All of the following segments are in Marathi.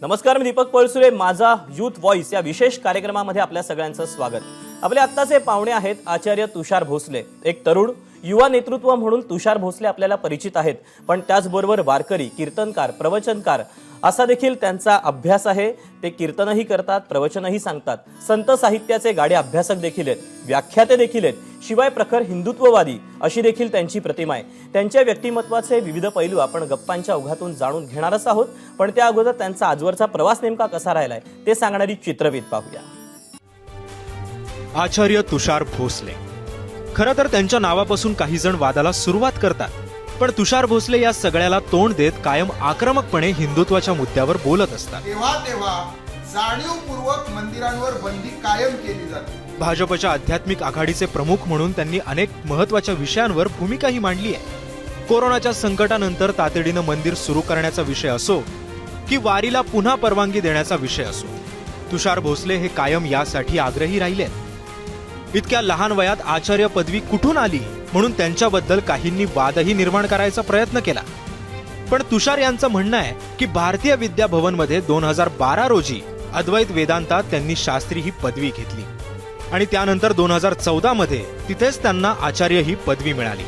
नमस्कार, मी दीपक पळसुरे. माझा यूथ व्हॉइस या विशेष कार्यक्रमामध्ये आपल्या सगळ्यांचं स्वागत. आपले आत्ताचे पाहुणे आहेत आचार्य तुषार भोसले. एक तरुण युवा नेतृत्व म्हणून तुषार भोसले आपल्याला परिचित आहेत, पण त्याचबरोबर वारकरी, कीर्तनकार, प्रवचनकार असा देखील त्यांचा अभ्यास आहे. ते कीर्तनही करतात, प्रवचनही सांगतात, संत साहित्याचे गाढे अभ्यासक देखील आहेत, व्याख्याते देखील आहेत, शिवाय प्रखर हिंदुत्ववादी अशी देखील त्यांची प्रतिमा आहे. त्यांच्या व्यक्तिमत्वाचे विविध पैलू आपण गप्पांच्या ओघातून जाणून घेणारच आहोत, पण त्या अगोदर त्यांचा आजवरचा प्रवास नेमका कसा राहिलाय ते सांगणारी चित्रफित पाहूया. आचार्य तुषार भोसले. खरं तर त्यांच्या नावापासून काही जण वादाला सुरुवात करतात, पण तुषार भोसले या सगळ्याला तोंड देत कायम आक्रमकपणे हिंदुत्वाच्या मुद्द्यावर बोलत असतात. तेव्हा जाणीवपूर्वक मंदिरांवर बंदी कायम केली जाते. भाजपच्या आध्यात्मिक आघाडीचे प्रमुख म्हणून त्यांनी अनेक महत्वाच्या विषयांवर भूमिकाही मांडली आहे. कोरोनाच्या संकटानंतर तातडीनं मंदिर सुरू करण्याचा विषय असो की वारीला पुन्हा परवानगी देण्याचा विषय असो, तुषार भोसले हे कायम यासाठी आग्रही राहिले. इतक्या लहान वयात आचार्य पदवी कुठून आली म्हणून त्यांच्याबद्दल काहींनी वादही निर्माण करायचा प्रयत्न केला. पण तुषार यांचं म्हणणं आहे की भारतीय विद्या भवन मध्ये 2012 रोजी अद्वैत वेदांतात त्यांनी शास्त्री ही पदवी घेतली आणि त्यानंतर 2014 मध्ये तिथेच त्यांना आचार्य ही पदवी मिळाली.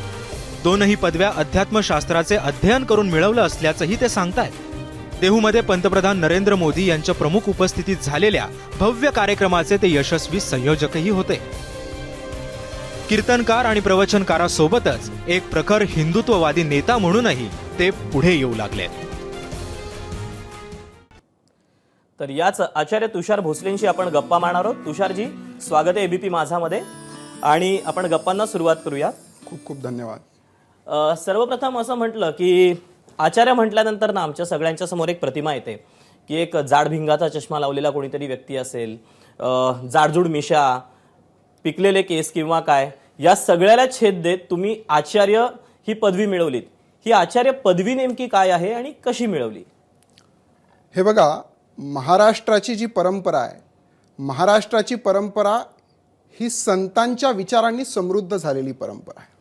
दोनही पदव्या अध्यात्मशास्त्राचे अध्ययन करून मिळवलं असल्याचंही ते सांगतायत. देहूमध्ये पंतप्रधान नरेंद्र मोदी यांच्या प्रमुख उपस्थितीत झालेल्या भव्य कार्यक्रमाचे ते यशस्वी संयोजकही होते. कीर्तनकार आणि प्रवचनकारासोबतच एक प्रखर हिंदुत्ववादी नेता म्हणूनही ते पुढे येऊ लागले. तर याच आचार्य तुषार भोसलेंशी आपण गप्पा मारणार आहोत. तुषारजी, स्वागत आहे एबीपी माझामध्ये आणि आपण गप्पांना सुरुवात करूया. खूप खूप धन्यवाद. सर्वप्रथम असं म्हटलं की आचार्य म्हटल्यानंतर ना आमच्या सगळ्यांच्या समोर एक प्रतिमा येते की एक जाड भिंगाचा चष्मा लावलेला कोणीतरी व्यक्ती असेल, जाडजूड मिशा, पिकलेले केस किंवा काय, या सगळ्याला छेद देत तुम्ही आचार्य ही पदवी मिळवलीत. ही आचार्य पदवी नेमकी काय आहे आणि कशी मिळवली? हे बघा, महाराष्ट्राची जी परंपरा आहे, महाराष्ट्राची परंपरा ही संतांच्या विचारांनी समृद्ध झालेली परंपरा आहे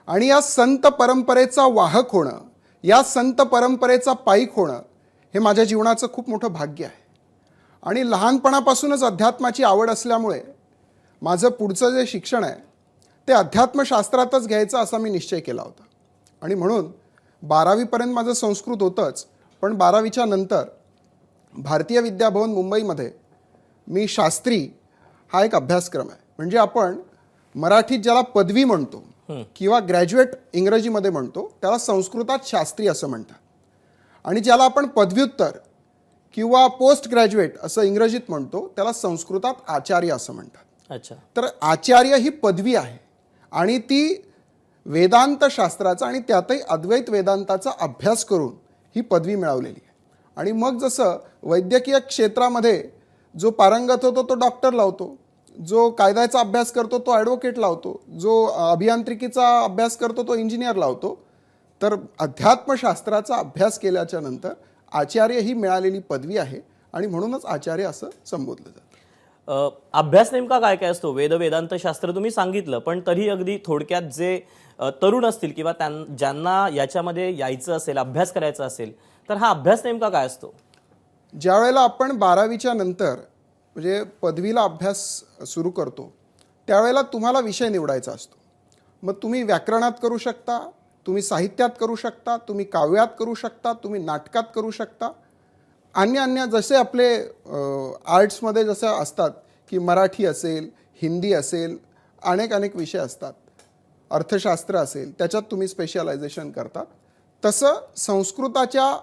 आणि या संत परंपरेचा वाहक होणं, या संत परंपरेचा पाईक होणं हे माझ्या जीवनाचं खूप मोठं भाग्य आहे. आणि लहानपणापासूनच अध्यात्माची आवड असल्यामुळे माझं पुढचं जे शिक्षण आहे ते अध्यात्मशास्त्रातच घ्यायचं असा मी निश्चय केला होता. आणि म्हणून 12वीपर्यंत माझं संस्कृत होतंच, पण 12वीच्या नंतर भारतीय विद्याभवन मुंबईमध्ये मी शास्त्री हा एक अभ्यासक्रम आहे, म्हणजे आपण मराठीत ज्याला पदवी म्हणतो किंवा ग्रॅज्युएट इंग्रजीमध्ये म्हणतो त्याला संस्कृतात शास्त्री असं म्हणतात, आणि ज्याला आपण पदव्युत्तर किंवा पोस्ट ग्रॅज्युएट असं इंग्रजीत म्हणतो त्याला संस्कृतात आचार्य असं म्हणतात. अच्छा. तर आचार्य ही पदवी आहे आणि ती वेदांत शास्त्राचा आणि त्यातही अद्वैत वेदांताचा अभ्यास करून ही पदवी मिळवलेली आहे. आणि मग जसं वैद्यकीय क्षेत्रामध्ये जो पारंगत होतो तो डॉक्टर लावतो, जो कायद्याचा अभ्यास करतो तो ॲडव्होकेट लावतो, जो अभियांत्रिकीचा अभ्यास करतो तो इंजिनियर लावतो, तर अध्यात्मशास्त्राचा अभ्यास केल्याच्या नंतर आचार्य ही मिळालेली पदवी आहे आणि म्हणूनच आचार्य असं संबोधलं जातं. अभ्यास नेमका काय काय असतो? वेदांत शास्त्र तुम्ही सांगितलं, पण तरी अगदी थोडक्यात जे तरुण असतील किंवा ज्यांना याच्यामध्ये यायचं असेल, अभ्यास करायचा असेल, तर हा अभ्यास नेमका काय असतो? ज्या वेळेला आपण 12वीच्या नंतर म्हणजे पदवीला अभ्यास सुरू करतो त्यावेळेला तुम्हाला विषय निवडायचा असतो. मग तुम्ही व्याकरणात करू शकता, तुम्ही साहित्यात करू शकता, तुम्ही काव्यात करू शकता, तुम्ही नाटकात करू शकता, अन्य जसे आपले आर्ट्समध्ये जसे असतात की मराठी असेल, हिंदी असेल, अनेक विषय असतात, अर्थशास्त्र असेल त्याच्यात तुम्ही स्पेशलायझेशन करतात. तसं संस्कृताच्या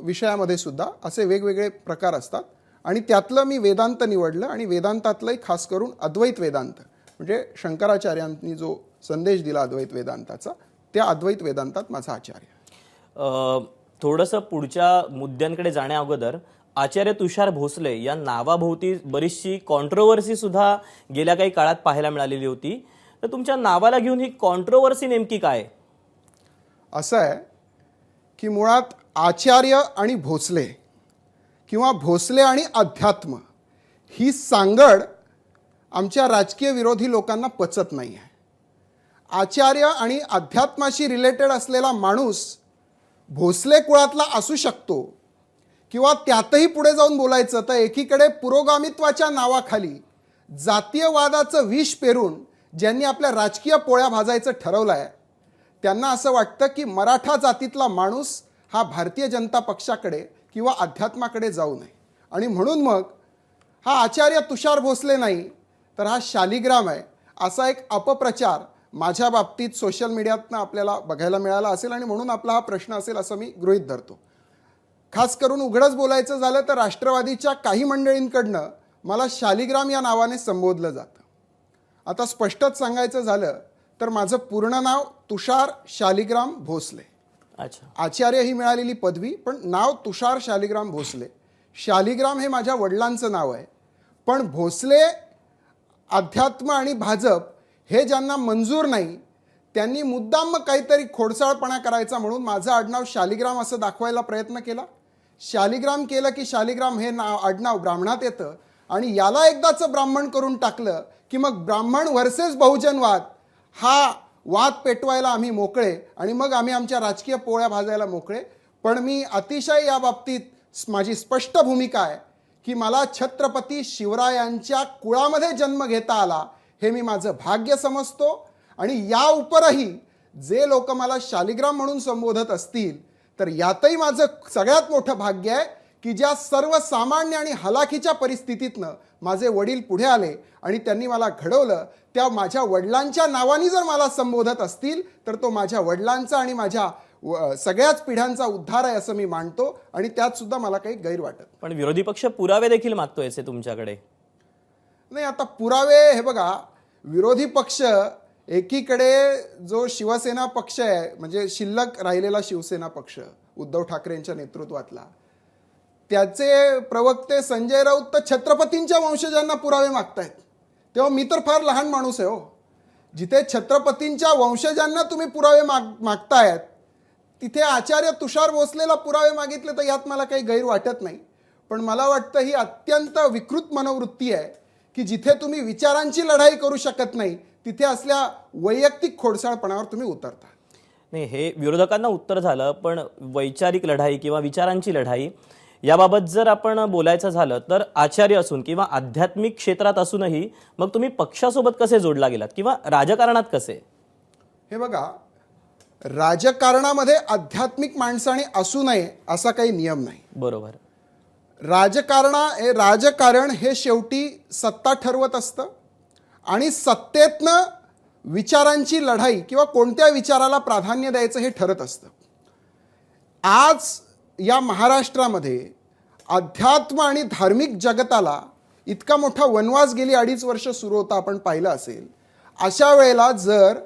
विषयामध्ये सुद्धा असे वेगवेगळे प्रकार असतात आणि त्यातलं मी वेदांत निवडलं आणि वेदांतातलंही खास करून अद्वैत वेदांत, म्हणजे शंकराचार्यांनी जो संदेश दिला अद्वैत वेदांताचा, त्या अद्वैत वेदांतात माझा आचार्य. थोडंसं पुढच्या मुद्द्यांकडे जाण्या अगोदर आचार्य तुषार भोसले या नावाभोवती बरीचशी कॉन्ट्रोवर्सी सुद्धा गेल्या काही काळात पाहायला मिळालेली होती. तर तुमच्या नावाला घेऊन ही कॉन्ट्रोवर्सी नेमकी काय? असं आहे की मुळात आचार्य आणि भोसले किंवा भोसले आणि अध्यात्म ही सांगड आमच्या राजकीय विरोधी लोकांना पचत नाही आहे. आचार्य आणि अध्यात्माशी रिलेटेड असलेला माणूस भोसले कुळातला असू शकतो किंवा त्यातही पुढे जाऊन बोलायचं तर एकीकडे पुरोगामित्वाच्या नावाखाली जातीयवादाचं विष पेरून ज्यांनी आपल्या राजकीय पोळ्या भाजायचं ठरवलं आहे त्यांना असं वाटतं की मराठा जातीतला माणूस हा भारतीय जनता पक्षाकडे किंवा अध्यात्माकडे जाऊ नये आणि म्हणून मग हा आचार्य तुषार भोसले नाही तर हा शालिग्राम आहे असा एक अपप्रचार माझ्या बाबतीत सोशल मीडियातनं आपल्याला बघायला मिळाला असेल आणि म्हणून आपला हा प्रश्न असेल असं मी गृहीत धरतो. खास करून उघडच बोलायचं झालं तर राष्ट्रवादीच्या काही मंडळींकडनं मला शालिग्राम या नावाने संबोधलं जातं. आता स्पष्टच सांगायचं झालं तर माझं पूर्ण नाव तुषार शालिग्राम भोसले. अच्छा. आचार्य ही मिळालेली पदवी, पण नाव तुषार शालिग्राम भोसले. शालिग्राम हे माझ्या वडिलांचं नाव आहे, पण भोसले अध्यात्म आणि भाजप हे ज्यांना मंजूर नाही त्यांनी मुद्दाम काहीतरी खोडसाळपणा करायचा म्हणून माझं आडनाव शालिग्राम असं दाखवायला प्रयत्न केला. शालिग्राम केलं की शालिग्राम हे आडनाव ब्राह्मणात येतं आणि याला एकदाचं ब्राह्मण करून टाकलं की मग ब्राह्मण व्हर्सेस बहुजनवाद हा वाद पेटवायला आम्ही मोकळे आणि मग आम्ही आमच्या राजकीय पोळ्या भाजायला मोकळे. पण मी अतिशय या बाबतीत माझी स्पष्ट भूमिका आहे की मला छत्रपती शिवरायांच्या कुळामध्ये जन्म घेता आला हे मी माझं भाग्य समजतो आणि या उपरही जे लोक मला शालिग्राम म्हणून संबोधत असतील तर यातही माझं सगळ्यात मोठं भाग्य आहे की ज्या सर्वसामान्य आणि हलाखीच्या परिस्थितीतनं माझे वडील पुढे आले आणि त्यांनी मला घडवलं, त्या माझ्या वडिलांच्या नावाने जर मला संबोधत असतील तर तो माझ्या वडिलांचा आणि माझ्या सगळ्याच पिढ्यांचा उद्धार आहे असं मी मानतो आणि त्यात सुद्धा मला काही गैर वाटत. पण विरोधी पक्ष पुरावे देखील मागतोय तुमच्याकडे. नाही, आता पुरावे हे बघा, विरोधी पक्ष एकीकडे जो शिवसेना पक्ष आहे म्हणजे शिल्लक राहिलेला शिवसेना पक्ष उद्धव ठाकरेंच्या नेतृत्वातला, त्याचे प्रवक्ते संजय राऊत तर छत्रपतींच्या वंशजांना पुरावे मागतायत. तेव्हा मी तर फार लहान माणूस आहे हो. जिथे छत्रपतींच्या वंशजांना तुम्ही पुरावे मागतायत तिथे आचार्य तुषार भोसलेला पुरावे मागितले तर यात मला काही गैर वाटत नाही. पण मला वाटतं ही अत्यंत विकृत मनोवृत्ती आहे की जिथे तुम्ही विचारांची लढाई करू शकत नाही तिथे असल्या वैयक्तिक खोडसाळपणावर तुम्ही उतरता. नाही, हे विरोधकांना उत्तर झालं, पण वैचारिक लढाई किंवा विचारांची लढाई याबाबत जर आपण बोलायचं झालं तर आचार्य असून किंवा आध्यात्मिक क्षेत्रात असूनही मग तुम्ही पक्षासोबत कसे जोडला गेलात किंवा राजकारणात कसे? हे बघा, राजकारणामध्ये आध्यात्मिक माणसाने असू नये असा काही नियम नाही. बरोबर. राजकारण हे शेवटी सत्ता ठरवत असतं आणि सत्तेतनं विचारांची लढाई किंवा कोणत्या विचाराला प्राधान्य द्यायचं हे ठरत असतं. आज या महाराष्ट्रामध्ये अध्यात्म आणि धार्मिक जगताला इतका मोठा वनवास गेली 2.5 वर्ष सुरू होता, आपण पाहिलं असेल. अशा वेळेला जर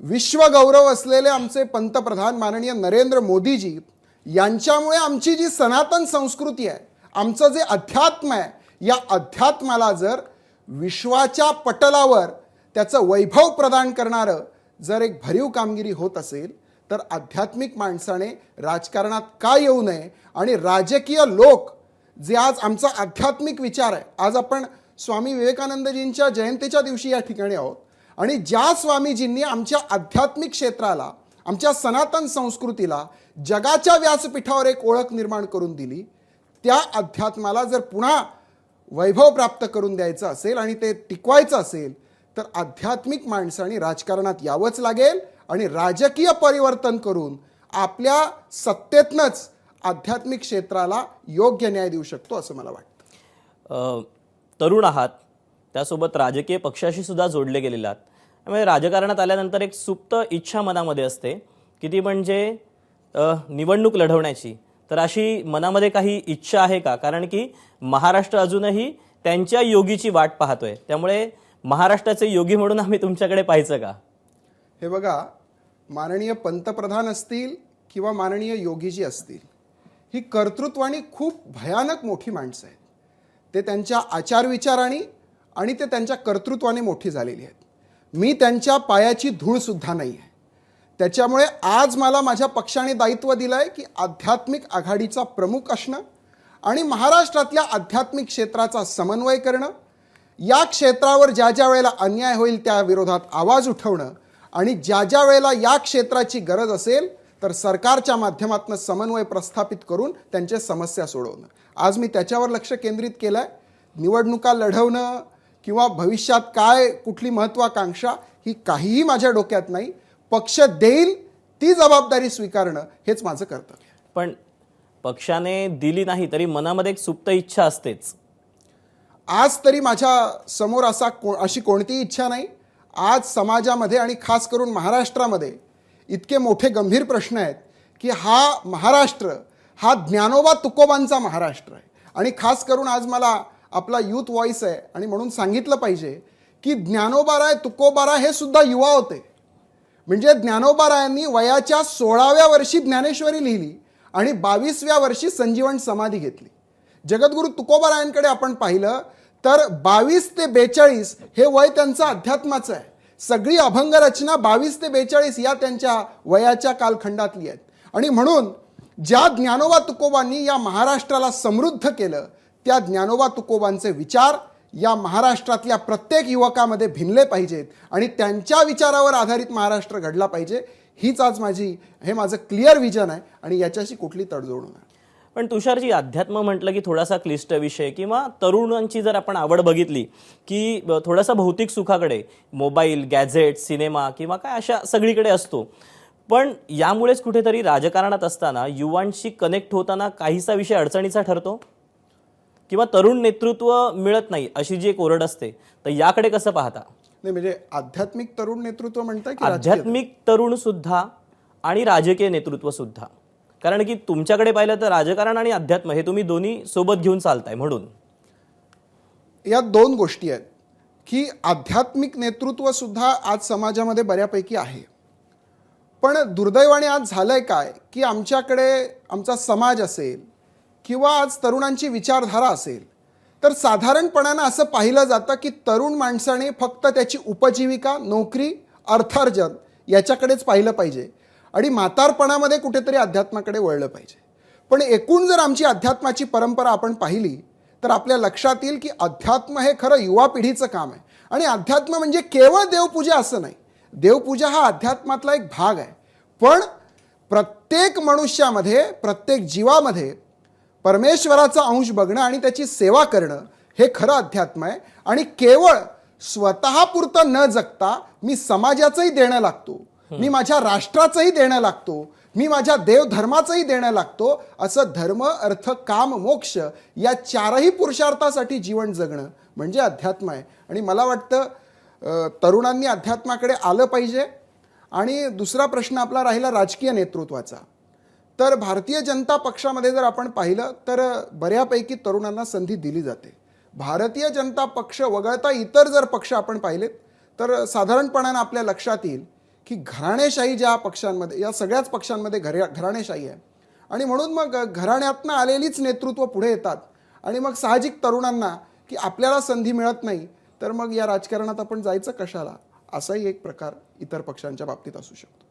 विश्वगौरव असलेले आमचे पंतप्रधान माननीय नरेंद्र मोदीजी यांच्यामुळे आमची जी सनातन संस्कृती आहे, आमचं जे अध्यात्म आहे, या अध्यात्माला जर विश्वाच्या पटलावर त्याचं वैभव प्रदान करणारं जर एक भरीव कामगिरी होत असेल तर आध्यात्मिक माणसाने राजकारणात का येऊ नये आणि राजकीय लोक जे आज आमचा आध्यात्मिक विचार आहे, आज आपण स्वामी विवेकानंदजींच्या जयंतीच्या दिवशी या ठिकाणी आहोत आणि ज्या स्वामीजींनी आमच्या आध्यात्मिक क्षेत्राला, आमच्या सनातन संस्कृतीला जगाच्या व्यासपीठावर एक ओळख निर्माण करून दिली, त्या अध्यात्माला जर पुन्हा वैभव प्राप्त करून द्यायचं असेल आणि ते टिकवायचं असेल तर आध्यात्मिक माणसांनी राजकारणात यावंच लागेल आणि राजकीय परिवर्तन करून आपल्या सत्तेतनंच आध्यात्मिक क्षेत्राला योग्य न्याय देऊ शकतो असं मला वाटतं. तरुण आहात, त्यासोबत राजकीय पक्षाशी सुद्धा जोडले गेलेले आहात, त्यामुळे राजकारणात आल्यानंतर एक सुप्त इच्छा मनामध्ये असते की ती म्हणजे निवडणूक लढवण्याची. तर अशी मनामध्ये काही इच्छा आहे का? कारण की महाराष्ट्र अजूनही त्यांच्या योगीची वाट पाहतोय, त्यामुळे महाराष्ट्राचे योगी म्हणून आम्ही तुमच्याकडे पाहायचं का? हे बघा, माननीय पंतप्रधान असतील किंवा माननीय योगीजी असतील, ही कर्तृत्वानी खूप भयानक मोठी माणसं आहेत. ते त्यांच्या आचारविचाराने आणि ते त्यांच्या कर्तृत्वाने मोठी झालेली आहेत. मी त्यांच्या पायाची धूळसुद्धा नाही आहे. त्याच्यामुळे आज मला माझ्या पक्षाने दायित्व दिलं आहे की आध्यात्मिक आघाडीचा प्रमुख असणं आणि महाराष्ट्रातल्या आध्यात्मिक क्षेत्राचा समन्वय करणं, या क्षेत्रावर ज्या ज्या वेळेला अन्याय होईल त्या विरोधात आवाज उठवणं आणि ज्या ज्या वेळेला या क्षेत्राची गरज असेल तर सरकारच्या माध्यमातून समन्वय प्रस्थापित करून त्यांच्या समस्या सोडवणं. आज मी त्याच्यावर लक्ष केंद्रित केलं आहे. निवडणुका लढवणं किंवा भविष्यात काय कुठली महत्त्वाकांक्षा ही काहीही माझ्या डोक्यात नाही. पक्ष देईल ती जबाबदारी स्वीकारणं हेच माझं कर्तव्य. पण पक्षाने दिली नाही तरी मनामध्ये एक सुप्त इच्छा असतेच. आज तरी माझ्या समोर अशी कोणतीही इच्छा नाही. आज समाजामध्ये आणि खास करून महाराष्ट्रामध्ये इतके मोठे गंभीर प्रश्न आहेत की हा महाराष्ट्र हा ज्ञानोबा तुकोबांचा महाराष्ट्र आहे. आणि खास करून आज मला आपला यूथ व्हॉइस आहे आणि म्हणून सांगितलं पाहिजे की ज्ञानोबाराय तुकोबाराय हे सुद्धा युवा होते. म्हणजे ज्ञानोबारायांनी वयाच्या 16व्या वर्षी ज्ञानेश्वरी लिहिली आणि 22व्या वर्षी संजीवन समाधी घेतली. जगद्गुरू तुकोबारायांकडे आपण पाहिलं तर 22 ते 42 हे वय त्यांचं अध्यात्माचं आहे. सगळी अभंग रचना 22 ते 42 या त्यांच्या वयाच्या कालखंडातली आहेत. आणि म्हणून ज्या ज्ञानोबा तुकोबांनी या महाराष्ट्राला समृद्ध केलं त्या ज्ञानोबा तुकोबांचे विचार या महाराष्ट्रातल्या प्रत्येक युवकामध्ये भिनले पाहिजेत आणि त्यांच्या विचारावर आधारित महाराष्ट्र घडला पाहिजे. हीच आज हे माझं क्लिअर विजन आहे आणि याच्याशी कुठली तडजोड नाही. पण तुषारजी, अध्यात्म म्हटलं की थोडासा क्लिष्ट विषय किंवा तरुणांची जर आपण आवड बघितली की थोडासा भौतिक सुखाकडे, मोबाईल, गॅझेट, सिनेमा किंवा काय अशा सगळीकडे असतो. पण यामुळेच कुठेतरी राजकारणात असताना युवांशी कनेक्ट होताना काहीसा विषय अडचणीचा ठरतो किंवा तरुण नेतृत्व मिळत नाही अशी जी एक ओरड असते. तर याकडे कसं पाहता? नाही, म्हणजे आध्यात्मिक तरुण नेतृत्व म्हणताय की आध्यात्मिक तरुण सुद्धा आणि राजकीय नेतृत्व सुद्धा, कारण की तुमच्याकडे पाहिलं तर राजकारण आणि अध्यात्म हे तुम्ही दोन्ही सोबत घेऊन चालताय. म्हणून या दोन गोष्टी आहेत की आध्यात्मिक नेतृत्व सुद्धा आज समाजामध्ये बऱ्यापैकी आहे. पण दुर्दैवाने आज झालंय काय की आमच्याकडे आमचा समाज असेल किंवा आज तरुणांची विचारधारा असेल तर साधारणपणानं असं पाहिलं जातं की तरुण माणसाने फक्त त्याची उपजीविका, नोकरी, अर्थार्जन याच्याकडेच पाहिलं पाहिजे आणि म्हातारपणामध्ये कुठेतरी अध्यात्माकडे वळलं पाहिजे. पण एकूण जर आमची अध्यात्माची परंपरा आपण पाहिली तर आपल्या लक्षात येईल की अध्यात्म हे खरं युवा पिढीचं काम आहे. आणि अध्यात्म म्हणजे केवळ देवपूजा असं नाही. देवपूजा हा अध्यात्मातला एक भाग आहे. पण प्रत्येक मनुष्यामध्ये, प्रत्येक जीवामध्ये परमेश्वराचा अंश बघणं आणि त्याची सेवा करणं हे खरं अध्यात्म आहे. आणि केवळ स्वतःपुरतं न जगता मी समाजाचंही देणं लागतो, मी माझ्या राष्ट्राचंही देणं लागतो, मी माझ्या देवधर्माचंही देणं लागतो, असं धर्म, अर्थ, काम, मोक्ष या चारही पुरुषार्थासाठी जीवन जगणं म्हणजे अध्यात्म आहे. आणि मला वाटतं तरुणांनी अध्यात्माकडे आलं पाहिजे. आणि दुसरा प्रश्न आपला राहिला राजकीय नेतृत्वाचा. तर भारतीय जनता पक्षामध्ये जर आपण पाहिलं तर बऱ्यापैकी तरुणांना संधी दिली जाते. भारतीय जनता पक्ष वगळता इतर जर पक्ष आपण पाहिलेत तर साधारणपणानं आपल्या लक्षात येईल की घराणेशाही ज्या पक्षांमध्ये, या सगळ्याच पक्षांमध्ये घराणेशाही आहे. आणि म्हणून मग घराण्यातनं आलेलीच नेतृत्व पुढे येतात. आणि मग साहजिक तरुणांना की आपल्याला संधी मिळत नाही तर मग या राजकारणात आपण जायचं कशाला, असाही एक प्रकार इतर पक्षांच्या बाबतीत असू शकतो.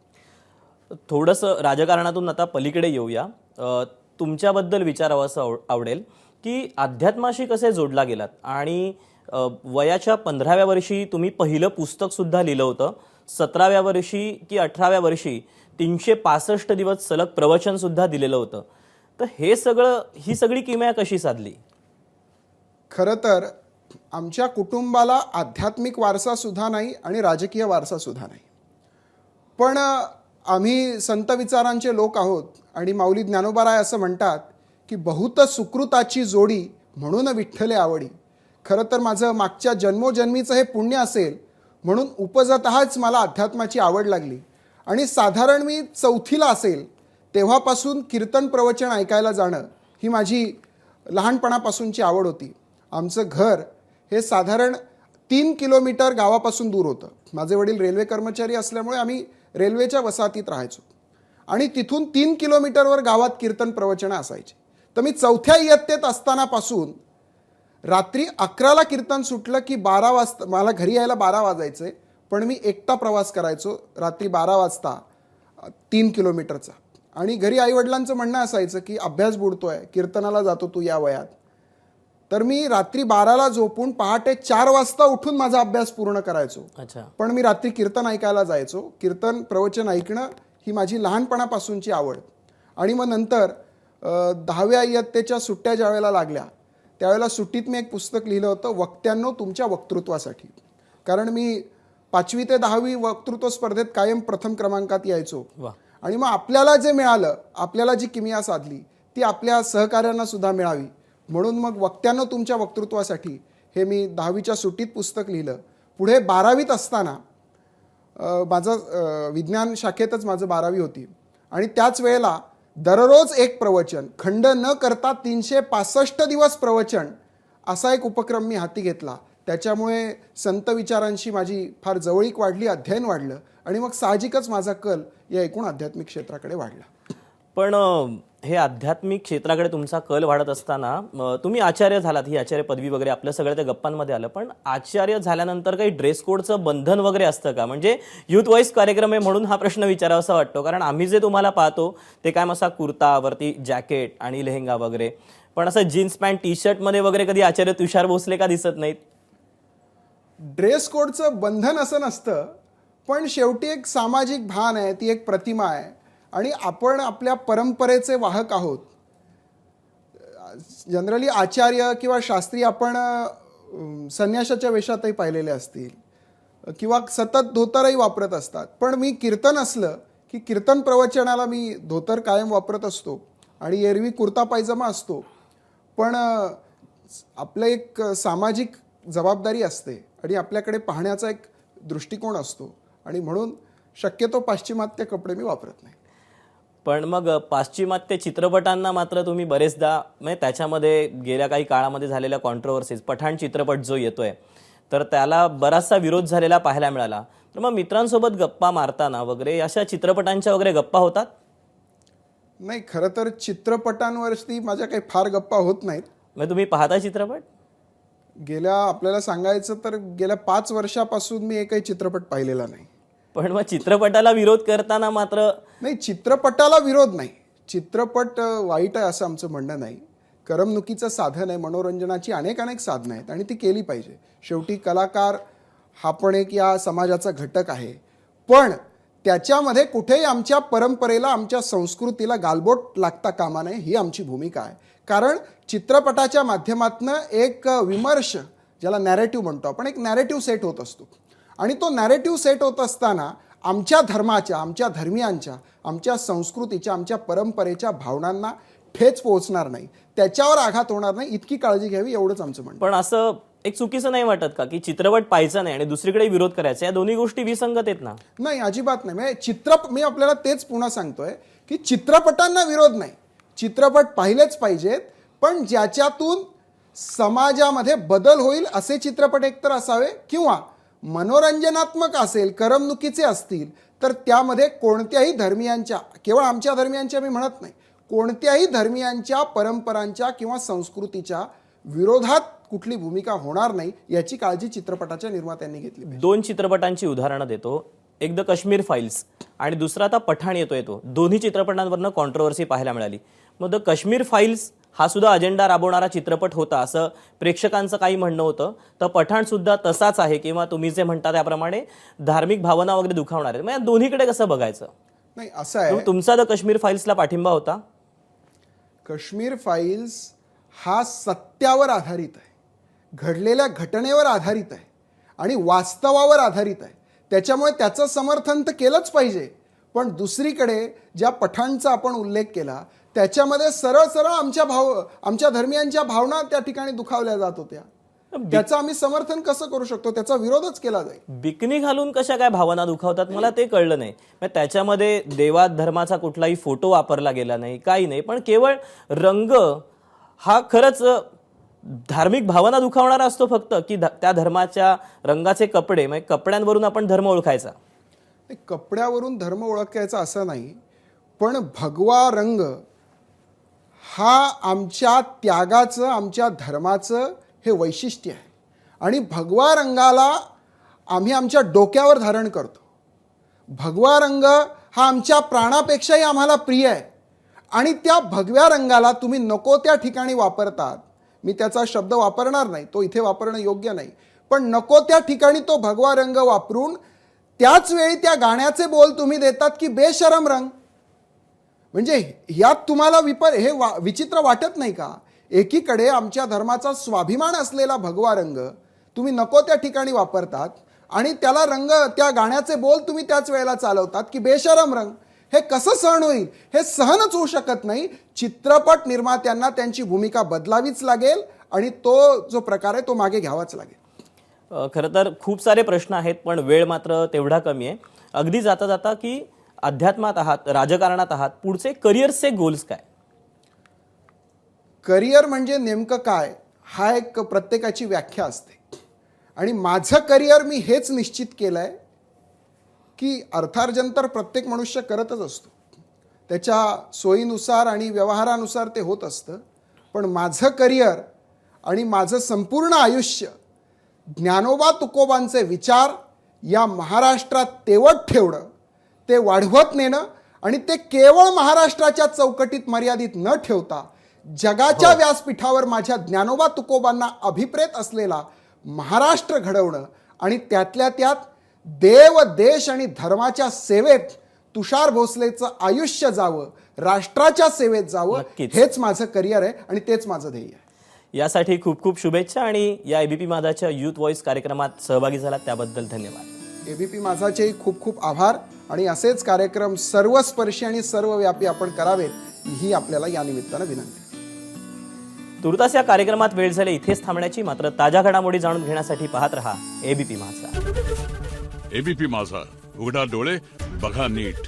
थोडंसं राजकारणातून आता पलीकडे येऊया. तुमच्याबद्दल विचारावं असं आवडेल की अध्यात्माशी कसे जोडला गेलात आणि वयाच्या 15व्या वर्षी तुम्ही पहिलं पुस्तक सुद्धा लिहिलं होतं. 17व्या वर्षी की 18व्या वर्षी 365 दिवस सलग प्रवचन सुद्धा दिलेलं होतं. तर ही सगळी किमया कशी साधली? खरं तर आमच्या कुटुंबाला आध्यात्मिक वारसा सुद्धा नाही आणि राजकीय वारसा सुद्धा नाही. पण आम्ही संत विचारांचे लोक आहोत आणि माऊली ज्ञानोबाराय असं म्हणतात की बहुत सुकृताची जोडी म्हणून विठ्ठले आवडी. खरं तर माझं मागच्या जन्मोजन्मीचं हे पुण्य असेल म्हणून उपजतःच मला अध्यात्माची आवड लागली. आणि साधारण मी 4थीला असेल तेव्हापासून कीर्तन प्रवचन ऐकायला जाणं ही माझी लहानपणापासूनची आवड होती. आमचं घर हे साधारण 3 किलोमीटर गावापासून दूर होतं. माझे वडील रेल्वे कर्मचारी असल्यामुळे आम्ही रेल्वेच्या वसाहतीत राहायचो आणि तिथून 3 किलोमीटरवर गावात कीर्तन प्रवचनं असायची. तर मी 4थ्या इयत्तेत असतानापासून रात्री 11ला कीर्तन सुटलं की 12 वाजता मला घरी यायला 12 वाजायचे. पण मी एकटा प्रवास करायचो रात्री 12 वाजता 3 किलोमीटरचा. आणि घरी आईवडिलांचं म्हणणं असायचं की अभ्यास बुडतोय, कीर्तनाला जातो तू या वयात. तर मी रात्री 12ला झोपून पहाटे 4 वाजता उठून माझा अभ्यास पूर्ण करायचो. पण मी रात्री कीर्तन ऐकायला जायचो. कीर्तन प्रवचन ऐकणं ही माझी लहानपणापासूनची आवड. आणि मग नंतर 10व्या इयत्तेच्या सुट्ट्या ज्या वेळेला लागल्या त्यावेळेला सुट्टीत मी एक पुस्तक लिहिलं होतं, वक्त्यांनो तुमच्या वक्तृत्वासाठी. कारण मी 5वी ते 10वी वक्तृत्व स्पर्धेत कायम प्रथम क्रमांकात यायचो. वा. आणि मग आपल्याला जे मिळालं, आपल्याला जी किमया साधली ती आपल्या सहकाऱ्यांना सुद्धा मिळावी म्हणून मग वक्त्यांनो तुमच्या वक्तृत्वासाठी हे मी 10वीच्या सुट्टीत पुस्तक लिहिलं. पुढे 12वीत असताना माझं विज्ञान शाखेतच माझं 12वी होती आणि त्याच वेळेला दररोज एक प्रवचन, खंड न करता 365 दिवस प्रवचन, असा एक उपक्रम मी हाती घेतला. त्याच्यामुळे संत विचारांशी माझी फार जवळीक वाढली, अध्ययन वाढलं आणि मग साहजिकच माझा कल या एकूण आध्यात्मिक क्षेत्राकडे वाढला. पण हे आध्यात्मिक क्षेत्राकडे तुमचा कल वाढत असताना तुम्ही आचार्य झालात, ही आचार्य पदवी वगैरे आपलं सगळं त्या गप्पांमध्ये आलं. पण आचार्य झाल्यानंतर काही ड्रेस कोडचं बंधन वगैरे असतं का? म्हणजे युथ व्हॉइस कार्यक्रम आहे म्हणून हा प्रश्न विचारावासा वाटतो. कारण आम्ही जे तुम्हाला पाहतो ते काय असा कुर्ता, वरती जॅकेट आणि लेहेंगा वगैरे, पण असं जीन्स पॅन्ट टी शर्टमध्ये वगैरे कधी आचार्य तुषार भोसले का दिसत नाहीत? ड्रेस कोडचं बंधन असं नसतं, पण शेवटी एक सामाजिक भान आहे, ती एक प्रतिमा आहे आणि आपण आपल्या परंपरेचे वाहक आहोत. जनरली आचार्य किंवा शास्त्री आपण संन्यासाच्या वेशातही पाहिलेले असतील किंवा सतत धोतरही वापरत असतात. पण मी कीर्तन असलं की कीर्तन प्रवचनाला मी धोतर कायम वापरत असतो आणि एरवी कुर्ता पायजमा असतो. पण आपलं एक सामाजिक जबाबदारी असते आणि आपल्याकडे पाहण्याचा एक दृष्टिकोन असतो आणि म्हणून शक्यतो पाश्चिमात्य कपडे मी वापरत नाही. पण मग पाश्चिमात्य चित्रपटांना मात्र तुम्ही बरेचदा, म्हणजे त्याच्यामध्ये गेल्या काही काळामध्ये झालेल्या कॉन्ट्रोवर्सीज, पठाण चित्रपट जो येतोय तर त्याला बराचसा विरोध झालेला पाहायला मिळाला. तर मग मित्रांसोबत गप्पा मारताना वगैरे अशा चित्रपटांच्या वगैरे गप्पा होतात? नाही, खरं तर चित्रपटांवरती माझ्या काही फार गप्पा होत नाहीत. मग तुम्ही पाहता चित्रपट? आपल्याला सांगायचं तर गेल्या 5 वर्षापासून मी एकही चित्रपट पाहिलेला नाही. पण मग चित्रपटाला विरोध करताना मात्र? नाही, चित्रपटाला विरोध नाही. चित्रपट वाईट आहे असं आमचं म्हणणं नाही. करमणुकीचं साधन आहे, मनोरंजनाची अनेक साधनं आहेत आणि ती केली पाहिजे. शेवटी कलाकार हा पण एक या समाजाचा घटक आहे. पण त्याच्यामध्ये कुठेही आमच्या परंपरेला, आमच्या संस्कृतीला गालबोट लागता कामा नये, ही आमची भूमिका आहे. कारण चित्रपटाच्या माध्यमातून एक विमर्श, ज्याला नॅरेटिव्ह म्हणतो आपण, एक नॅरेटिव्ह सेट होत असतो आणि तो नॅरेटिव्ह सेट होत असताना आमच्या धर्माच्या, आमच्या धर्मियांच्या, आमच्या संस्कृतीच्या, आमच्या परंपरेच्या भावनांना ठेच पोहोचणार नाही, त्याच्यावर आघात होणार नाही, इतकी काळजी घ्यावी, एवढंच आमचं म्हणणं. पण असं एक चुकीचं नाही वाटत का की चित्रपट पाहायचा नाही आणि दुसरीकडे विरोध करायचा? या दोन्ही गोष्टी विसंगत आहेत ना? नाही, अजिबात नाही. म्हणजे मी आपल्याला तेच पुन्हा सांगतोय की चित्रपटांना विरोध नाही, चित्रपट पाहिलेच पाहिजेत, पण ज्याच्यातून समाजामध्ये बदल होईल असे चित्रपट एकतर असावे किंवा मनोरंजनात्मक असेल, करमणुकीचे असतील तर त्यामध्ये कोणत्याही धर्मियांच्या, केवळ आमच्या धर्मियांच्या मी म्हणत नाही, कोणत्याही धर्मियांच्या परंपरांच्या किंवा संस्कृतीच्या विरोधात कुठली भूमिका होणार नाही, याची काळजी चित्रपटाच्या निर्मात्यांनी घेतली पाहिजे. 2 चित्रपटांची उदाहरणं देतो. एक द काश्मीर फाईल्स आणि दुसरा आता पठाण येतोय. तो दोन्ही चित्रपटांवरनं कॉन्ट्रोवर्सी पाहायला मिळाली. मग द काश्मीर फाईल्स हा सुद्धा अजेंडा राबवणारा चित्रपट होता असं प्रेक्षकांचं काही म्हणणं होतं. तर पठाण सुद्धा तसाच आहे किंवा तुम्ही जे म्हणता त्याप्रमाणे धार्मिक भावना वगैरे दुखावणार आहे. मग दोन्हीकडे कसं बघायचं? नाही, असं आहे, तुमचा द काश्मीर फाईल्सला पाठिंबा होता? काश्मीर फाईल्स हा सत्यावर आधारित आहे, घडलेल्या घटनेवर आधारित आहे आणि वास्तवावर आधारित आहे. त्याच्यामुळे त्याचं समर्थन तर केलंच पाहिजे. पण दुसरीकडे ज्या पठाणचा आपण उल्लेख केला त्याच्यामध्ये सरळ सरळ आमच्या धर्मियांच्या भावना त्या ठिकाणी दुखावल्या जात होत्या. त्याचं आम्ही समर्थन कसं करू शकतो? त्याचा विरोधच केला जाईल. बिकनी घालून कशा काय भावना दुखावतात मला ते कळलं नाही. त्याच्यामध्ये देवा धर्माचा कुठलाही फोटो वापरला गेला नाही, काही नाही, पण केवळ रंग हा खरंच धार्मिक भावना दुखावणारा असतो फक्त, की त्या धर्माच्या रंगाचे कपडे, म्हणजे कपड्यांवरून आपण धर्म ओळखायचा? कपड्यावरून धर्म ओळखायचा असं नाही, पण भगवा रंग हा आमच्या त्यागाचं, आमच्या धर्माचं हे वैशिष्ट्य आहे आणि भगवा रंगाला आम्ही आमच्या डोक्यावर धारण करतो. भगवा रंग हा आमच्या प्राणापेक्षाही आम्हाला प्रिय आहे आणि त्या भगव्या रंगाला तुम्ही नको त्या ठिकाणी वापरतात. मी त्याचा शब्द वापरणार नाही, तो इथे वापरणं योग्य नाही, पण नको त्या ठिकाणी तो भगवा रंग वापरून त्याच वेळी त्या गाण्याचे बोल तुम्ही देतात की बेशरम रंग. म्हणजे यात तुम्हाला विचित्र वाटत नाही का? एकीकडे आमच्या धर्माचा स्वाभिमान असलेला भगवा रंग तुम्ही नको त्या ठिकाणी वापरतात आणि त्याला रंग, त्या गाण्याचे बोल तुम्ही त्याच वेळेला चालवतात की बेशरम रंग. हे कसं सहन होईल? हे सहनच होऊ शकत नाही. चित्रपट निर्मात्यांना त्यांची भूमिका बदलावीच लागेल आणि तो जो प्रकार आहे तो मागे घ्यावाच लागेल. खरं तर खूप सारे प्रश्न आहेत, पण वेळ मात्र तेवढा कमी आहे. अगदी जाता जाता की अध्यात्मात आहात, राजकारणात आहात, पुढचे करिअरचे गोल्स काय? करिअर म्हणजे नेमकं काय, हा एक प्रत्येकाची व्याख्या असते. आणि माझं करिअर मी हेच निश्चित केलं आहे की अर्थार्जन तर प्रत्येक मनुष्य करतच असतो, त्याच्या सोयीनुसार आणि व्यवहारानुसार ते होत असतं. पण माझं करिअर आणि माझं संपूर्ण आयुष्य ज्ञानोबा तुकोबांचे विचार या महाराष्ट्रात तेवत ठेवणं, ते वाढवत नेणं आणि ते केवळ महाराष्ट्राच्या चौकटीत मर्यादित न ठेवता जगाच्या व्यासपीठावर माझ्या ज्ञानोबा तुकोबांना अभिप्रेत असलेला महाराष्ट्र घडवणं आणि त्यातल्या त्यात देव, देश आणि धर्माच्या सेवेत तुषार भोसलेचं आयुष्य जावं, राष्ट्राच्या सेवेत जावं, नक्कीच. हेच माझं करिअर आहे आणि तेच माझं ध्येय आहे. यासाठी खूप खूप शुभेच्छा आणि या एबीपी माझाच्या युथ व्हॉइस कार्यक्रमात सहभागी झालात त्याबद्दल धन्यवाद. एबीपी माझाचे खूप खूप आभार आणि असेच कार्यक्रम सर्वस्पर्शी आणि सर्वव्यापी आपण करावेत ही आपल्याला या निमित्तानं विनंती. तुर्तास या कार्यक्रमात वेळ झाली इथेच थांबण्याची. मात्र ताज्या घडामोडी जाणून घेण्यासाठी पाहत रहा एबीपी माझा. एबीपी माझा, उघडा डोळे बघा नीट.